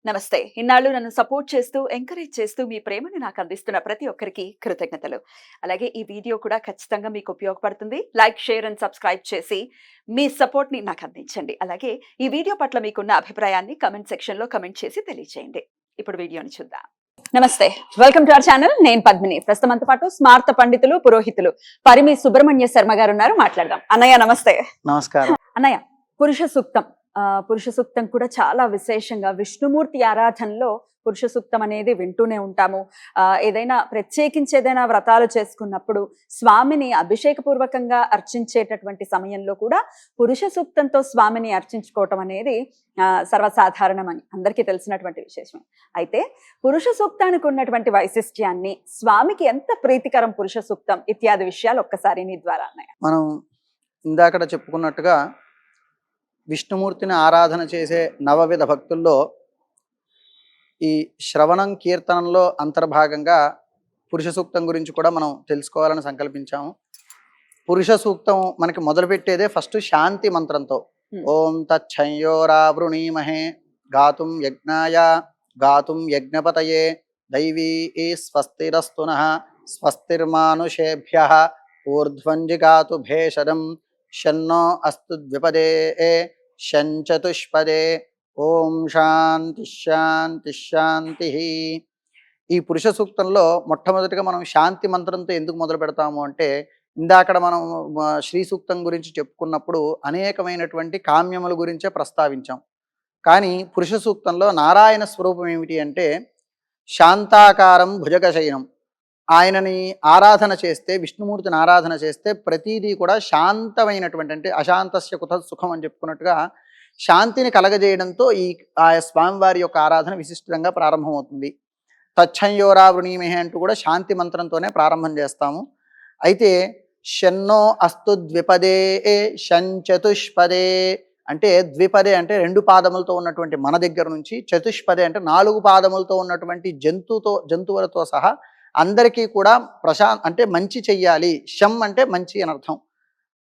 నమస్తే. ఇన్నాళ్ళు నన్ను సపోర్ట్ చేస్తూ, ఎంకరేజ్ చేస్తూ మీ ప్రేమను నాకు అందిస్తున్న ప్రతి ఒక్కరికి కృతజ్ఞతలు. అలాగే ఈ వీడియో కూడా ఖచ్చితంగా మీకు ఉపయోగపడుతుంది. లైక్, షేర్ అండ్ సబ్స్క్రైబ్ చేసి మీ సపోర్ట్‌ని నాకు అందించండి. అలాగే ఈ వీడియో పట్ల మీకున్న అభిప్రాయాన్ని కామెంట్ సెక్షన్‌లో కామెంట్ చేసి తెలియజేయండి. ఇప్పుడు వీడియోని చూద్దాం. నమస్తే. Welcome to our channel. నేను పద్మిని. ప్రస్తుతం మనతో పాటు స్మార్త పండితులు, పురోహితులు పరిమి సుబ్రహ్మణ్య శర్మ గారు ఉన్నారు. మాట్లాడదాం. అన్నయ్య నమస్తే. నమస్కారం. అన్నయ్య, పురుష సూక్తం పురుష సూక్తం కూడా చాలా విశేషంగా విష్ణుమూర్తి ఆరాధనలో పురుష సూక్తం అనేది వింటూనే ఉంటాము. ఏదైనా ప్రత్యేకించి ఏదైనా వ్రతాలు చేసుకున్నప్పుడు స్వామిని అభిషేకపూర్వకంగా అర్చించేటటువంటి సమయంలో కూడా పురుష సూక్తంతో స్వామిని అర్చించుకోవటం అనేది సర్వసాధారణమని అందరికీ తెలిసినటువంటి విశేషం. అయితే పురుష సూక్తానికి ఉన్నటువంటి వైశిష్ట్యాన్ని, స్వామికి ఎంత ప్రీతికరం పురుష సూక్తం ఇత్యాది విషయాలు ఒక్కసారి నీ ద్వారా అన్నయ్య. మనం ఇందాకడ చెప్పుకున్నట్టుగా విష్ణుమూర్తిని ఆరాధన చేసే నవవిధ భక్తుల్లో ఈ శ్రవణం కీర్తనంలో అంతర్భాగంగా పురుష సూక్తం గురించి కూడా మనం తెలుసుకోవాలని సంకల్పించాము. పురుష సూక్తం మనకి మొదలుపెట్టేదే ఫస్ట్ శాంతి మంత్రంతో. ఓం తచ్చంయోరావృణీమహే గాతుం యజ్ఞాయ గాతుం యజ్ఞపతయే దైవీ స్వస్తిరస్తునః స్వస్తిర్మానుషేభ్యః ఊర్ధ్వంజిగాతు భేషజం షన్నో అస్తు ద్విపదే షంచతుష్పదే ఓం శాంతి శాంతి శాంతి. ఈ పురుష సూక్తంలో మొట్టమొదటిగా మనం శాంతి మంత్రంతో ఎందుకు మొదలు పెడతాము అంటే, ఇందాక మనం శ్రీ సూక్తం గురించి చెప్పుకున్నప్పుడు అనేకమైనటువంటి కామ్యముల గురించే ప్రస్తావించాం. కానీ పురుష సూక్తంలో నారాయణ స్వరూపం ఏమిటి అంటే శాంతాకారం భుజగశయనం. ఆయనని ఆరాధన చేస్తే, విష్ణుమూర్తిని ఆరాధన చేస్తే ప్రతిదీ కూడా శాంతమైనటువంటి, అంటే అశాంతస్య కుత సుఖం అని చెప్పుకున్నట్టుగా శాంతిని కలగజేయడంతో ఈ స్వామివారి యొక్క ఆరాధన విశిష్టంగా ప్రారంభమవుతుంది. తచ్చంయోరావృణీమహే అంటూ కూడా శాంతి మంత్రంతోనే ప్రారంభం చేస్తాము. అయితే షన్నో అస్తు ద్విపదే షంచతుష్పదే అంటే, ద్విపదే అంటే రెండు పాదములతో ఉన్నటువంటి మన దగ్గర నుంచి, చతుష్పదే అంటే నాలుగు పాదములతో ఉన్నటువంటి జంతువులతో సహా అందరికీ కూడా అంటే మంచి చెయ్యాలి. శం అంటే మంచి అని అర్థం.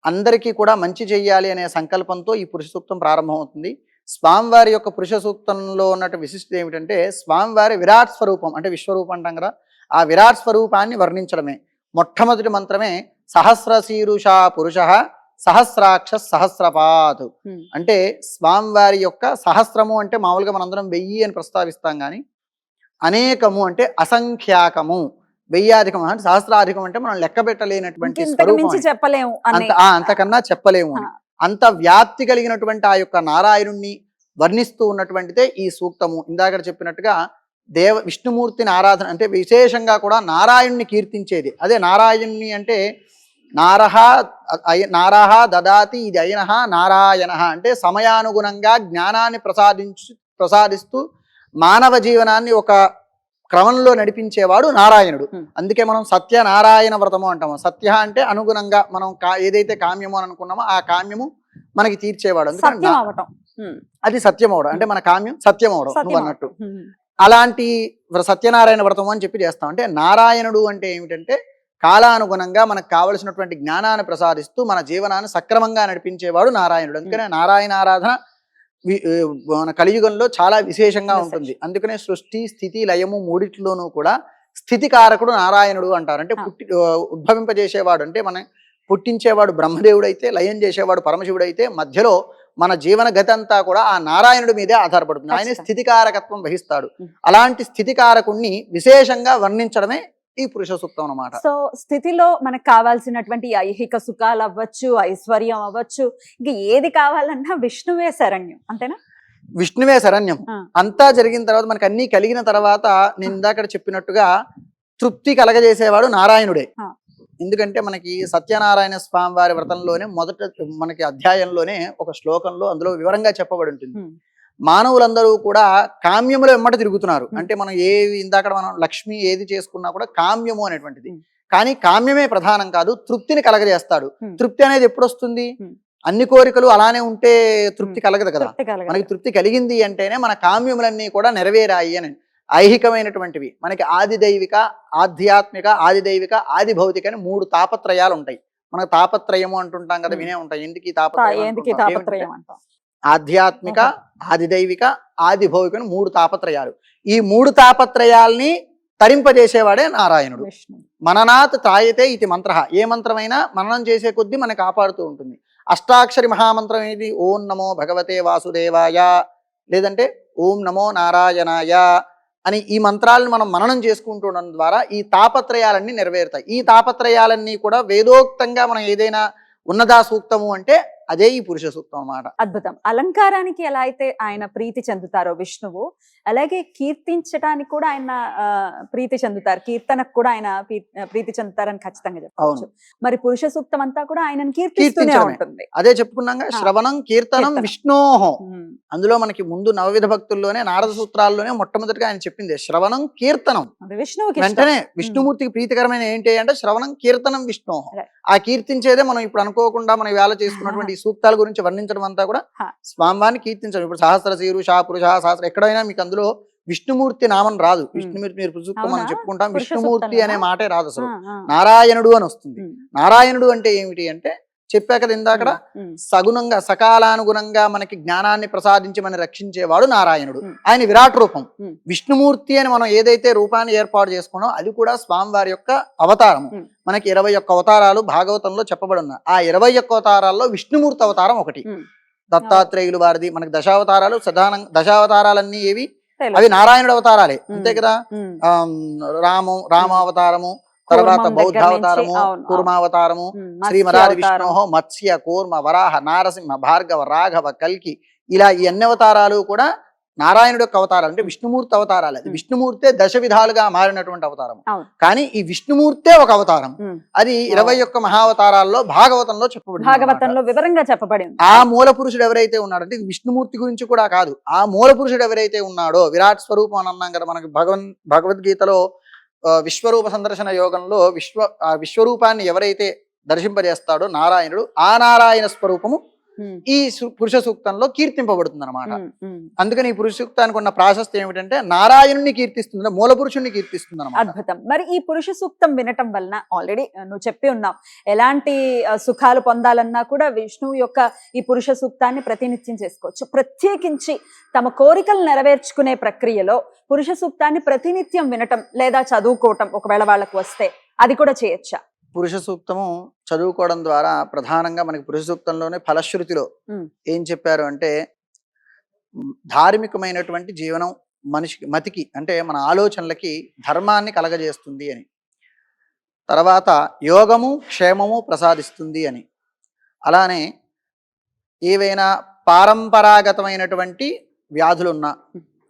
అందరికీ కూడా మంచి చెయ్యాలి అనే సంకల్పంతో ఈ పురుష సూక్తం ప్రారంభమవుతుంది. స్వామివారి యొక్క పురుష సూక్తంలో ఉన్నట్టు విశిష్టత ఏమిటంటే, స్వామివారి విరాట్ స్వరూపం, అంటే విశ్వరూపం అంటాం కదా, ఆ విరాట్ స్వరూపాన్ని వర్ణించడమే. మొట్టమొదటి మంత్రమే సహస్రశీరుష పురుష సహస్రాక్ష సహస్రపాత్. అంటే స్వామివారి యొక్క సహస్రము అంటే మామూలుగా మనందరం 1000 అని ప్రస్తావిస్తాం, కానీ అనేకము అంటే అసంఖ్యాకము, 1000 అంటే సహస్రాధికం అంటే మనం లెక్క పెట్టలేనటువంటి స్వరూపం, చెప్పలేము, అంతకన్నా చెప్పలేము అని. అంత వ్యాప్తి కలిగినటువంటి ఆ యొక్క నారాయణుణ్ణి వర్ణిస్తూ ఉన్నటువంటిదే ఈ సూక్తము. ఇందాక చెప్పినట్టుగా విష్ణుమూర్తిని ఆరాధన అంటే విశేషంగా కూడా నారాయణుని కీర్తించేది. అదే నారాయణుని అంటే నారహ దదాతి ఇది అయినహ నారాయణ అంటే సమయానుగుణంగా జ్ఞానాన్ని ప్రసాదిస్తూ మానవ జీవనాన్ని ఒక క్రమంలో నడిపించేవాడు నారాయణుడు. అందుకే మనం సత్యనారాయణ వ్రతము అంటాము. సత్య అంటే అనుగుణంగా మనం ఏదైతే కామ్యము అని అనుకున్నామో ఆ కామ్యము మనకి తీర్చేవాడు. అందుకని అది సత్యం అవడం, అంటే మన కామ్యం సత్యం అవడం నువ్వు అన్నట్టు. అలాంటి సత్యనారాయణ వ్రతము అని చెప్పి చేస్తాం. అంటే నారాయణుడు అంటే ఏమిటంటే కాలానుగుణంగా మనకు కావలసినటువంటి జ్ఞానాన్ని ప్రసాదిస్తూ మన జీవనాన్ని సక్రమంగా నడిపించేవాడు నారాయణుడు. అందుకనే నారాయణ ఆరాధన మన కలియుగంలో చాలా విశేషంగా ఉంటుంది. అందుకనే సృష్టి స్థితి లయము మూడిట్లోనూ కూడా స్థితికారకుడు నారాయణుడు అంటారు. అంటే ఉద్భవింపజేసేవాడు, అంటే మన పుట్టించేవాడు బ్రహ్మదేవుడు అయితే, లయం చేసేవాడు పరమశివుడు అయితే, మధ్యలో మన జీవన గతి అంతా కూడా ఆ నారాయణుడి మీదే ఆధారపడుతుంది. ఆయనే స్థితికారకత్వం వహిస్తాడు. అలాంటి స్థితికారకుణ్ణి విశేషంగా వర్ణించడమే ఈ పురుష సూక్తం అన్నమాట. సో స్థితిలో మనకు కావాల్సినటువంటి ఐహిక సుఖాలు అవ్వచ్చు, ఐశ్వర్యం అవ్వచ్చు, ఇంకా ఏది కావాలన్నా విష్ణువే శరణ్యం, అంతేనా? విష్ణువే శరణ్యం. అంతా జరిగిన తర్వాత, మనకు అన్ని కలిగిన తర్వాత, నేను ఇందాక చెప్పినట్టుగా తృప్తి కలగజేసేవాడు నారాయణుడే. ఎందుకంటే మనకి సత్యనారాయణ స్వామి వారి వ్రతంలోనే మొదట మనకి అధ్యాయంలోనే ఒక శ్లోకంలో అందులో వివరంగా చెప్పబడి ఉంటుంది. మానవులందరూ కూడా కామ్యముల వెంబట తిరుగుతున్నారు. అంటే మనం ఇందాక మనం లక్ష్మి ఏది చేసుకున్నా కూడా కామ్యము అనేటువంటిది. కానీ కామ్యమే ప్రధానం కాదు, తృప్తిని కలగజేస్తాడు. తృప్తి అనేది ఎప్పుడు వస్తుంది? అన్ని కోరికలు అలానే ఉంటే తృప్తి కలగదు కదా. మనకి తృప్తి కలిగింది అంటేనే మన కామ్యములన్నీ కూడా నెరవేరాయి అని. ఐహికమైనటువంటివి మనకి ఆది దైవిక, ఆధ్యాత్మిక, ఆది దైవిక, ఆది భౌతిక అని 3 తాపత్రయాలు ఉంటాయి. మనకు తాపత్రయము అంటుంటాం కదా, వినే ఉంటాయి. ఎందుకు ఈ తాపత్రయం? ఆధ్యాత్మిక, ఆదిదైవిక, ఆదిభౌతిక అని 3 తాపత్రయాలు. ఈ 3 తాపత్రయాల్ని తరింపజేసేవాడే నారాయణుడు. విష్ణు. మననాత్ తాయతే ఇది మంత్ర. ఏ మంత్రమైనా మననం చేసే కొద్దీ మనకి కాపాడుతూ ఉంటుంది. అష్టాక్షరి మహామంత్రం ఏది? ఓం నమో భగవతే వాసుదేవాయ, లేదంటే ఓం నమో నారాయణాయ అని ఈ మంత్రాలను మనం మననం చేసుకుంటుండడం ద్వారా ఈ తాపత్రయాలన్నీ నెరవేరుతాయి. ఈ తాపత్రయాలన్నీ కూడా వేదోక్తంగా మనం ఏదైనా ఉన్నదా సూక్తము అంటే అదే ఈ పురుష సూక్తం అన్నమాట. అద్భుతం. అలంకారానికి ఎలా అయితే ఆయన ప్రీతి చెందుతారో విష్ణువు, అలాగే కీర్తించడానికి కూడా ఆయన ప్రీతి చెందుతారు. కీర్తనకు కూడా ఆయన ప్రీతి చెందుతారని ఖచ్చితంగా చెప్పవచ్చు. మరి పురుష సూక్తం అంతా కూడా ఆయనను కీర్తిస్తూనే ఉంటుంది. అదే చెప్పుకున్నాగా, శ్రవణం కీర్తనం విష్ణోహో. అందులో మనకి ముందు నవవిధ భక్తుల్లోనే నారద సూత్రాల్లోనే మొట్టమొదటిగా ఆయన చెప్పింది శ్రవణం కీర్తనం. విష్ణువుకి వెంటనే విష్ణుమూర్తికి ప్రీతికరమైన ఏంటి అంటే శ్రవణం కీర్తనం విష్ణోహో. ఆ కీర్తించేదే మనం ఇప్పుడు అనుకోకుండా మనం వేళ చేసుకున్నటువంటి ఈ సూక్తాల గురించి వర్ణించడం అంతా కూడా స్వామివారిని కీర్తించడం. ఇప్పుడు సహస్ర శీరుష పురుష సహస్ర ఎక్కడైనా మీకు అందులో విష్ణుమూర్తి నామం రాదు. విష్ణుమూర్తి మీరు సూక్తం మనం చెప్పుకుంటాం, విష్ణుమూర్తి అనే మాటే రాదు అసలు. నారాయణుడు అని వస్తుంది. నారాయణుడు అంటే ఏమిటి అంటే చెప్పా కదా ఇందాక, సగుణంగా సకాలానుగుణంగా మనకి జ్ఞానాన్ని ప్రసాదించి మనం రక్షించేవాడు నారాయణుడు. ఆయన విరాట్ రూపం. విష్ణుమూర్తి అని మనం ఏదైతే రూపాన్ని ఏర్పాటు చేసుకున్నాం అది కూడా స్వామివారి యొక్క అవతారము. మనకి 21 అవతారాలు భాగవతంలో చెప్పబడి ఉన్నాయి. ఆ 21 అవతారాల్లో విష్ణుమూర్తి అవతారం ఒకటి. దత్తాత్రేయులు వారిది. మనకి దశావతారాలు దశావతారాలన్నీ ఏవి? అవి నారాయణుడు అవతారాలే, అంతే కదా. రామావతారము, తర్వాత బౌద్ధావతారము, కూర్మావతారము, శ్రీమరాది విష్ణోహో మత్స్య కూర్మ వరాహ నారసింహ భార్గవ రాఘవ కల్కి, ఇలా ఈ అన్ని అవతారాలు కూడా నారాయణుడు యొక్క అవతారాలు, అంటే విష్ణుమూర్తి అవతారాలు. అది విష్ణుమూర్తే దశ విధాలుగా మారినటువంటి అవతారం. కానీ ఈ విష్ణుమూర్తే ఒక అవతారం. అది 21 మహావతారాల్లో భాగవతంలో చెప్పబడింది. భాగవతంలో వివరంగా చెప్పబడింది. ఆ మూల పురుషుడు ఎవరైతే ఉన్నాడో, అంటే విష్ణుమూర్తి గురించి కూడా కాదు, ఆ మూల పురుషుడు ఎవరైతే ఉన్నాడో, విరాట్ స్వరూపం అని అన్నాం కదా మనకి భగవద్గీతలో. విశ్వరూప సందర్శన యోగంలో విశ్వరూపాన్ని ఎవరైతే దర్శింపజేస్తాడో నారాయణుడు, ఆ నారాయణ స్వరూపము ఈ పురుష సూక్తంలో కీర్తింపబడుతుంది అనమాట. అందుకని ఈ పురుష సూక్తానికి ఉన్న ప్రాశస్త్యం ఏమిటంటే నారాయణుని కీర్తిస్తుంది, మూల పురుషుణ్ణి కీర్తిస్తుంది అనమాట. అద్భుతం. మరి ఈ పురుష సూక్తం వినటం వలన ఆల్రెడీ నువ్వు చెప్పి ఉన్నావు, ఎలాంటి సుఖాలు పొందాలన్నా కూడా విష్ణువు యొక్క ఈ పురుష సూక్తాన్ని ప్రతినిత్యం చేసుకోవచ్చు. ప్రత్యేకించి తమ కోరికలు నెరవేర్చుకునే ప్రక్రియలో పురుష సూక్తాన్ని ప్రతినిత్యం వినటం లేదా చదువుకోవటం ఒకవేళ వాళ్ళకు వస్తే అది కూడా చేయొచ్చా? పురుష సూక్తము చదువుకోవడం ద్వారా ప్రధానంగా మనకి పురుష సూక్తంలోనే ఫలశ్రుతిలో ఏం చెప్పారు అంటే, ధార్మికమైనటువంటి జీవనం మనిషికి మతికి అంటే మన ఆలోచనలకి ధర్మాన్ని కలగజేస్తుంది అని, తర్వాత యోగము క్షేమము ప్రసాదిస్తుంది అని, అలానే ఏవైనా పారంపరాగతమైనటువంటి వ్యాధులున్నా,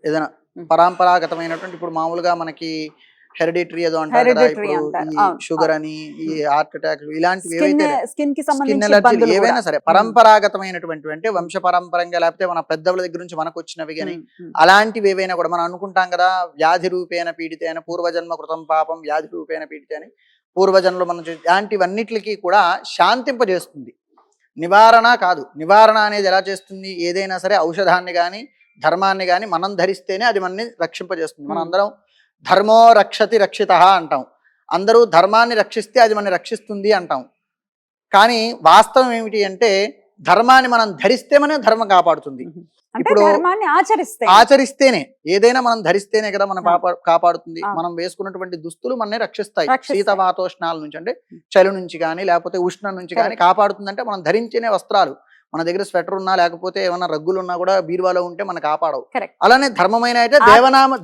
ఏదైనా పరంపరాగతమైనటువంటి, ఇప్పుడు మామూలుగా మనకి హెరిడిటరీ ఏదో అంటారు కదా, ఇప్పుడు ఈ షుగర్ అని, ఈ హార్ట్ అటాక్, ఇలాంటివి ఏవైతే స్కిన్ ఎలర్జీ ఏవైనా సరే పరంపరాగతమైనటువంటి, అంటే వంశ పరంపరంగా లేకపోతే మన పెద్దల దగ్గర నుంచి మనకు వచ్చినవి కానీ అలాంటివి ఏవైనా కూడా మనం అనుకుంటాం కదా, వ్యాధి రూపేణ పీడితేన పూర్వజన్మ కృతం పాపం వ్యాధి రూపేణ పీడితే అని, పూర్వజన్మలో మనం ఇలాంటివన్నిటికి కూడా శాంతింపజేస్తుంది. నివారణ కాదు. నివారణ అనేది ఎలా చేస్తుంది? ఏదైనా సరే ఔషధాన్ని కానీ ధర్మాన్ని కానీ మనం ధరిస్తేనే అది మనని రక్షింపజేస్తుంది. మనం అందరం ధర్మో రక్షతి రక్షిత అంటాం. అందరూ ధర్మాన్ని రక్షిస్తే అది మనని రక్షిస్తుంది అంటాం. కానీ వాస్తవం ఏమిటి అంటే ధర్మాన్ని మనం ధరిస్తే మన ధర్మం కాపాడుతుంది. ఇప్పుడు ఆచరిస్తేనే, ఏదైనా మనం ధరిస్తేనే కదా మనం కాపాడుతుంది. మనం వేసుకున్నటువంటి దుస్తులు మనని రక్షిస్తాయి శీతవాతోష్ణాల నుంచి, అంటే చలి నుంచి కానీ లేకపోతే ఉష్ణం నుంచి కానీ కాపాడుతుంది. అంటే మనం ధరించేనే వస్త్రాలు, మన దగ్గర స్వెటర్ ఉన్నా లేకపోతే ఏమైనా రగ్గులు ఉన్నా కూడా బీరువాలో ఉంటే మనకు కాపాడవు. అలానే ధర్మమైన అయితే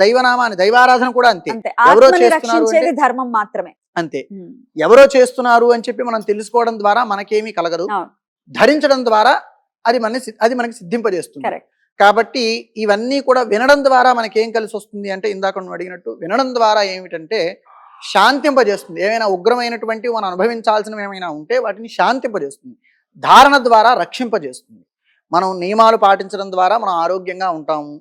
దైవనామాన్ని దైవారాధన కూడా అంతే. ఎవరో చేస్తున్నారు ధర్మం మాత్రమే అంతే. ఎవరో చేస్తున్నారు అని చెప్పి మనం తెలుసుకోవడం ద్వారా మనకేమీ కలగదు. ధరించడం ద్వారా అది మనకి సిద్ధింపజేస్తుంది. కాబట్టి ఇవన్నీ కూడా వినడం ద్వారా మనకేం కలిసి వస్తుంది అంటే, ఇందాక నువ్వు అడిగినట్టు వినడం ద్వారా ఏమిటంటే శాంతింపజేస్తుంది. ఏమైనా ఉగ్రమైనటువంటి మనం అనుభవించాల్సినవి ఏమైనా ఉంటే వాటిని శాంతింపజేస్తుంది. ధారణ ద్వారా రక్షింపజేస్తుంది. మనం నియమాలు పాటించడం ద్వారా మనం ఆరోగ్యంగా ఉంటాము.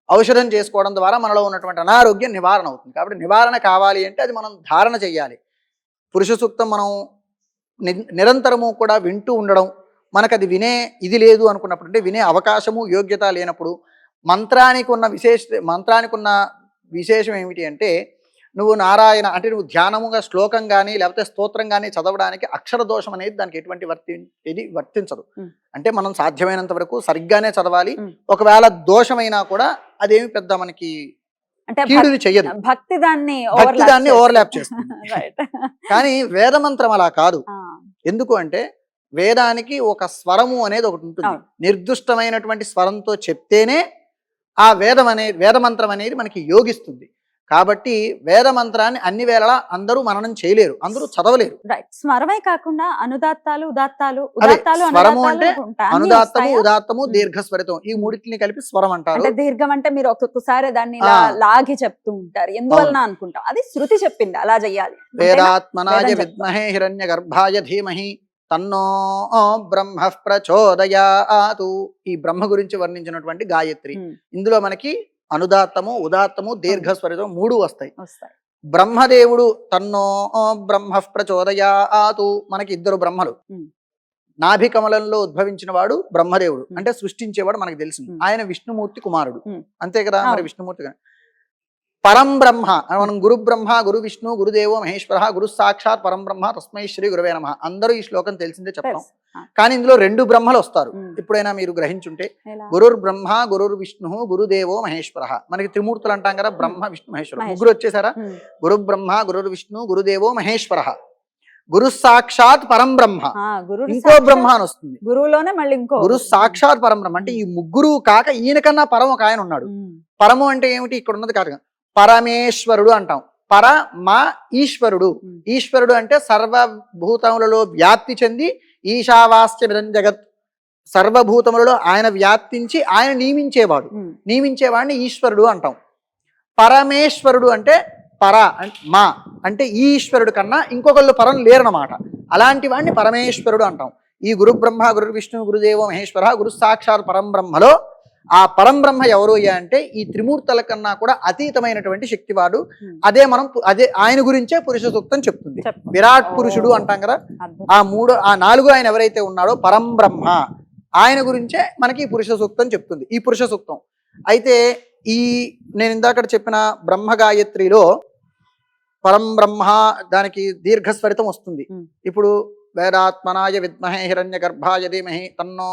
ఔషధం చేసుకోవడం ద్వారా మనలో ఉన్నటువంటి అనారోగ్యం నివారణ అవుతుంది. కాబట్టి నివారణ కావాలి అంటే అది మనం ధారణ చెయ్యాలి. పురుష సూక్తం మనం నిరంతరము కూడా వింటూ ఉండడం, మనకు అది వినే ఇది లేదు అనుకున్నప్పుడు, అంటే వినే అవకాశము యోగ్యత లేనప్పుడు, మంత్రానికి ఉన్న విశేషం ఏమిటి అంటే, నువ్వు నారాయణ అంటే నువ్వు ధ్యానముగా శ్లోకం కానీ లేకపోతే స్తోత్రం కానీ చదవడానికి అక్షర దోషం అనేది దానికి ఎటువంటి ఇది వర్తించదు. అంటే మనం సాధ్యమైనంత వరకు సరిగ్గానే చదవాలి. ఒకవేళ దోషమైనా కూడా అదేమి పెద్ద మనకి అంటే కీడుని చెయ్యదు. భక్తి దాన్ని ఓవర్లాప్ చేస్తుంది. కానీ వేదమంత్రం అలా కాదు. ఎందుకు అంటే వేదానికి ఒక స్వరము అనేది ఒకటి ఉంటుంది. నిర్దిష్టమైనటువంటి స్వరంతో చెప్తేనే ఆ వేదమంత్రం అనేది మనకి యోగిస్తుంది. కాబట్టి వేద మంత్రాన్ని అన్ని వేళలా అందరూ మననం చేయలేరు, అందరూ చదవలేరు. స్వరమే కాకుండా అనుదాత్తాలు ఉదాత్తాలు స్వరము అంటే అనుదాత్తము ఉదాత్తము దీర్ఘస్వరితం ఈ మూడింటిని కలిపి స్వరం అంటారు. అంటే దీర్ఘం అంటే మీరు ఒక్కొక్కసారి దాన్ని లాగి చెప్తూ ఉంటారు, ఎందువలన అనుకుంటాం అది శృతి చెప్పింది అలా చెయ్యాలి. వేదాత్మనాయ విద్మహే హిరణ్య గర్భాయ ధీమహి తన్నో బ్రహ్మ ప్రచోదయాతు. ఈ బ్రహ్మ గురించి వర్ణించినటువంటి గాయత్రి. ఇందులో మనకి అనుదాత్తము ఉదాత్తము దీర్ఘస్వరితం 3 వస్తాయి. బ్రహ్మదేవుడు తన్నో బ్రహ్మ ప్రచోదయాతు. మనకి 2 బ్రహ్మలు. నాభి కమలంలో ఉద్భవించిన వాడు బ్రహ్మదేవుడు, అంటే సృష్టించేవాడు మనకు తెలిసింది. ఆయన విష్ణుమూర్తి కుమారుడు, అంతే కదా. మరి విష్ణుమూర్తి పరం బ్రహ్మ మనం గురు బ్రహ్మ గురు విష్ణు గురుదేవో మహేశ్వర గురు సాక్షాత్ పరం బ్రహ్మ తస్మై శ్రీ గురువే నమః. అందరూ ఈ శ్లోకం తెలిసిందే చెప్తాం. కానీ ఇందులో 2 బ్రహ్మలు వస్తారు. ఎప్పుడైనా మీరు గ్రహించుంటే గురుర్ బ్రహ్మ గురుర్ విష్ణు గురుదేవో మహేశ్వర. మనకి త్రిమూర్తులు అంటాం కదా, బ్రహ్మ విష్ణు మహేశ్వర. 3 వచ్చేసారా? గురు బ్రహ్మ గురుర్ విష్ణు గురుదేవో మహేశ్వర గురు సాక్షాత్ పరం బ్రహ్మ. ఇంకో బ్రహ్మ అని వస్తుంది గురువులోనే మళ్ళీ ఇంకో గురు సాక్షాత్ పరం బ్రహ్మ. అంటే ఈ 3 కాక ఈయనకన్నా పరం ఒక ఆయన ఉన్నాడు. పరము అంటే ఏమిటి? ఇక్కడ ఉన్నది కాదు, పరమేశ్వరుడు అంటాం. పరమ ఈశ్వరుడు. ఈశ్వరుడు అంటే సర్వభూతములలో వ్యాప్తి చెంది ఈశావాస్య జగత్, సర్వభూతములలో ఆయన వ్యాప్తించి ఆయన నియమించేవాడిని ఈశ్వరుడు అంటాం. పరమేశ్వరుడు అంటే మా అంటే ఈశ్వరుడు కన్నా ఇంకొకళ్ళు పరం లేరన్నమాట. అలాంటి వాడిని పరమేశ్వరుడు అంటాం. ఈ గురు బ్రహ్మ గురు విష్ణు గురుదేవ మహేశ్వర గురు సాక్షాత్ పరం బ్రహ్మలో ఆ పరంబ్రహ్మ ఎవరు అంటే ఈ త్రిమూర్తుల కన్నా కూడా అతీతమైనటువంటి శక్తివాడు. అదే ఆయన గురించే పురుష సూక్తం చెప్తుంది. విరాట్ పురుషుడు అంటాం కదా, ఆ 4 ఆయన ఎవరైతే ఉన్నాడో పరంబ్రహ్మ, ఆయన గురించే మనకి ఈ పురుష సూక్తం చెప్తుంది. ఈ పురుష సూక్తం అయితే నేను ఇందాక చెప్పిన బ్రహ్మ గాయత్రిలో పరంబ్రహ్మ దానికి దీర్ఘస్వరితం వస్తుంది. ఇప్పుడు వేదాత్మనాయ విద్మహే హిరణ్య గర్భాయ ధీమహి తన్నో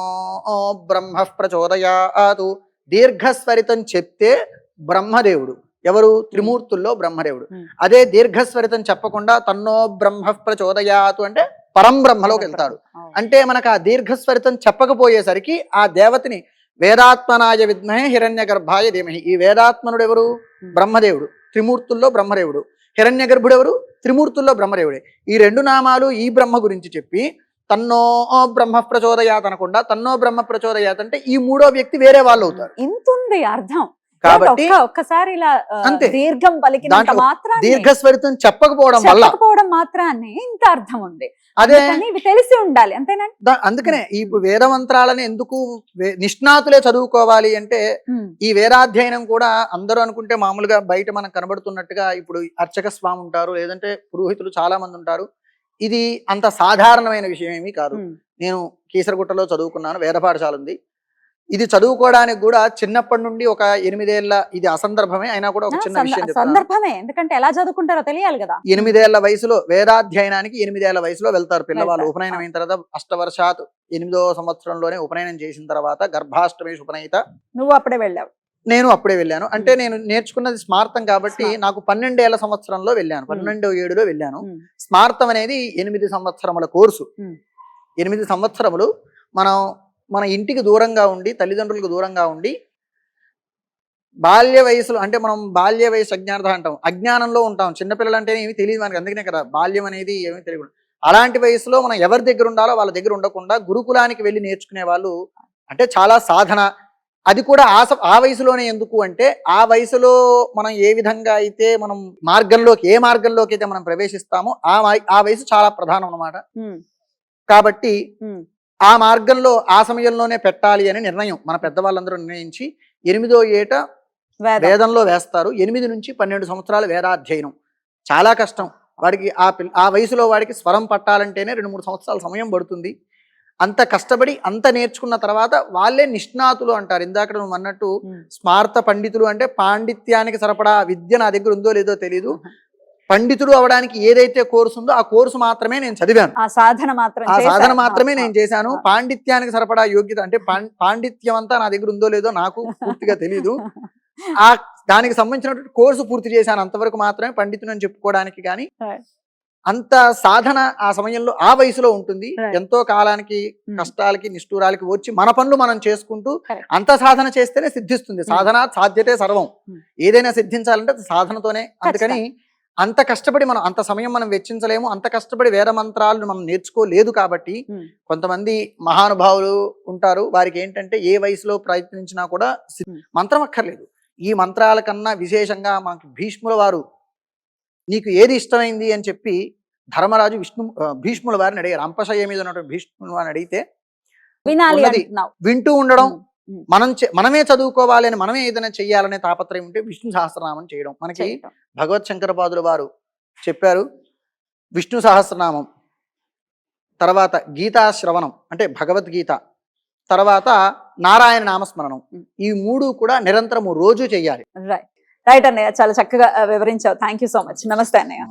బ్రహ్మ ప్రచోదయాతు. దీర్ఘస్వరితం చెప్తే బ్రహ్మదేవుడు ఎవరు? త్రిమూర్తుల్లో బ్రహ్మదేవుడు. అదే దీర్ఘస్వరితం చెప్పకుండా తన్నో బ్రహ్మ ప్రచోదయాతు అంటే పరంబ్రహ్మలోకి వెళ్తాడు. అంటే మనకు ఆ దీర్ఘస్వరితం చెప్పకపోయేసరికి ఆ దేవతని వేదాత్మనాయ విద్మహే హిరణ్య గర్భాయ ధీమహి. ఈ వేదాత్మనుడు ఎవరు? బ్రహ్మదేవుడు. త్రిమూర్తుల్లో బ్రహ్మదేవుడు. హిరణ్య గర్భుడు ఎవరు? త్రిమూర్తుల్లో బ్రహ్మదేవుడే. ఈ 2 నామాలు ఈ బ్రహ్మ గురించి చెప్పి తన్నో బ్రహ్మ ప్రచోదయాత్ అనకుండా తన్నో బ్రహ్మ ప్రచోదయాత్ అంటే ఈ 3వ వ్యక్తి వేరే వాళ్ళు అవుతారు. ఇంతుంది అర్థం. కాబట్టి ఒక్కసారి ఇలా దీర్ఘం పలికినంత మాత్రాన్ని, దీర్ఘస్వరితం చెప్పకపోవడం మాత్రాన్ని ఇంత అర్థం ఉంది. అదే ఇవి తెలిసి ఉండాలి, అంతేనా? అందుకనే ఈ వేద మంత్రాలని ఎందుకు నిష్ణాతులే చదువుకోవాలి అంటే ఈ వేదాధ్యయనం కూడా అందరూ అనుకుంటే మామూలుగా బయట మనకు కనబడుతున్నట్టుగా ఇప్పుడు అర్చక స్వామి ఉంటారు, లేదంటే పురోహితులు చాలా మంది ఉంటారు. ఇది అంత సాధారణమైన విషయం ఏమీ కాదు. నేను కీసరగుట్టలో చదువుకున్నాను, వేద పాఠశాల ఉంది. ఇది చదువుకోవడానికి కూడా చిన్నప్పటి నుండి ఒక 8 ఏళ్ల, ఇది అసందర్భమే అయినా కూడా ఒక చిన్న విషయం సందర్భమే, ఎందుకంటే ఎలా చదువుకుంటారో తెలియాలి కదా. 8 ఏళ్ల వయసులో వేదాధ్యయనానికి 8 ఏళ్ల వయసులో వెళ్తారు పిల్లవాళ్ళు. ఉపనయనం అయిన తర్వాత అష్టవర్షాత్ 8వ సంవత్సరంలోనే ఉపనయనం చేసిన తర్వాత గర్భాష్టమేషు ఉపనయిత. నువ్వు అప్పుడే వెళ్ళావు? నేను అప్పుడే వెళ్ళాను. అంటే నేను నేర్చుకున్నది స్మార్తం కాబట్టి నాకు 12 ఏళ్ల సంవత్సరంలో వెళ్ళాను, 12వ వెళ్ళాను. స్మార్తం అనేది 8 సంవత్సరముల కోర్సు. 8 సంవత్సరములు మన ఇంటికి దూరంగా ఉండి, తల్లిదండ్రులకు దూరంగా ఉండి, బాల్య వయసులో అంటే మనం బాల్య వయసు అజ్ఞానత అంటాం, అజ్ఞానంలో ఉంటాం. చిన్నపిల్లలు అంటే ఏమి తెలియదు మనకి, అందుకనే కదా బాల్యం అనేది ఏమీ తెలియదు. అలాంటి వయసులో మనం ఎవరి దగ్గర ఉండాలో వాళ్ళ దగ్గర ఉండకుండా గురుకులానికి వెళ్ళి నేర్చుకునే వాళ్ళు అంటే చాలా సాధన. అది కూడా ఆ వయసులోనే. ఎందుకు అంటే ఆ వయసులో మనం ఏ విధంగా అయితే మనం ఏ మార్గంలోకి అయితే మనం ప్రవేశిస్తామో ఆ వయసు చాలా ప్రధానం అన్నమాట. కాబట్టి ఆ మార్గంలో ఆ సమయంలోనే పెట్టాలి అని నిర్ణయం మన పెద్దవాళ్ళందరూ నిర్ణయించి 8వ ఏట వేదంలో వేస్తారు. 8 నుంచి 12 సంవత్సరాలు వేదాధ్యయనం చాలా కష్టం. వాడికి ఆ వయసులో వాడికి స్వరం పట్టాలంటేనే 2-3 సంవత్సరాల సమయం పడుతుంది. అంత కష్టపడి అంత నేర్చుకున్న తర్వాత వాళ్ళే నిష్ణాతులు అంటారు. ఇందాక నువ్వు అన్నట్టు స్మార్త పండితులు అంటే పాండిత్యానికి సరిపడా విద్య నా దగ్గర ఉందో లేదో తెలియదు, పండితుడు అవడానికి ఏదైతే కోర్సు ఉందో ఆ కోర్సు మాత్రమే నేను చదివాను, ఆ సాధన మాత్రం ఆ చేశారు. సాధన మాత్రమే నేను చేశాను. ఆ. పాండిత్యానికి సరిపడా యోగ్యత అంటే పాండిత్యం అంతా నా దగ్గర ఉందో లేదో నాకు పూర్తిగా తెలియదు. ఆ దానికి సంబంధించినటువంటి కోర్సు పూర్తి చేశాను, అంతవరకు మాత్రమే పండితుని అని చెప్పుకోవడానికి. కానీ Right. అంత సాధన ఆ సమయంలో ఆ వయసులో ఉంటుంది. Right. ఎంతో కాలానికి కష్టాలకి నిష్ఠూరాలకి వచ్చి మన పనులు మనం చేసుకుంటూ Correct. అంత సాధన చేస్తేనే సిద్ధిస్తుంది. సాధన సాధ్యతే సర్వం. ఏదైనా సిద్ధించాలంటే అది సాధనతోనే. అందుకని అంత కష్టపడి మనం అంత సమయం మనం వెచ్చించలేము, అంత కష్టపడి వేద మంత్రాలను మనం నేర్చుకోలేదు. కాబట్టి కొంతమంది మహానుభావులు ఉంటారు, వారికి ఏంటంటే ఏ వయసులో ప్రయత్నించినా కూడా మంత్రం అక్కర్లేదు. ఈ మంత్రాల కన్నా విశేషంగా మనకు భీష్ముల వారు నీకు ఏది ఇష్టమైంది అని చెప్పి ధర్మరాజు భీష్ముల వారిని అడిగారు. అంపశయ్య మీద ఉన్నటువంటి భీష్ముల వారిని అడిగితే వినాలి ఉన్నది అంటున్నావు. వింటూ ఉండడం, మనమే చదువుకోవాలి అని, మనమే ఏదైనా చెయ్యాలనే తాపత్రయం ఉంటే విష్ణు సహస్రనామం చేయడం. మనకి చేయటం. భగవత్ శంకరపాదుల వారు చెప్పారు, విష్ణు సహస్రనామం తర్వాత గీతాశ్రవణం అంటే భగవద్గీత, తర్వాత నారాయణ నామస్మరణం, ఈ మూడు కూడా నిరంతరము రోజు చెయ్యాలి. రైట్ అన్నయ్య, చాలా చక్కగా వివరించావు. Thank you so much. నమస్తే అన్నయ్య.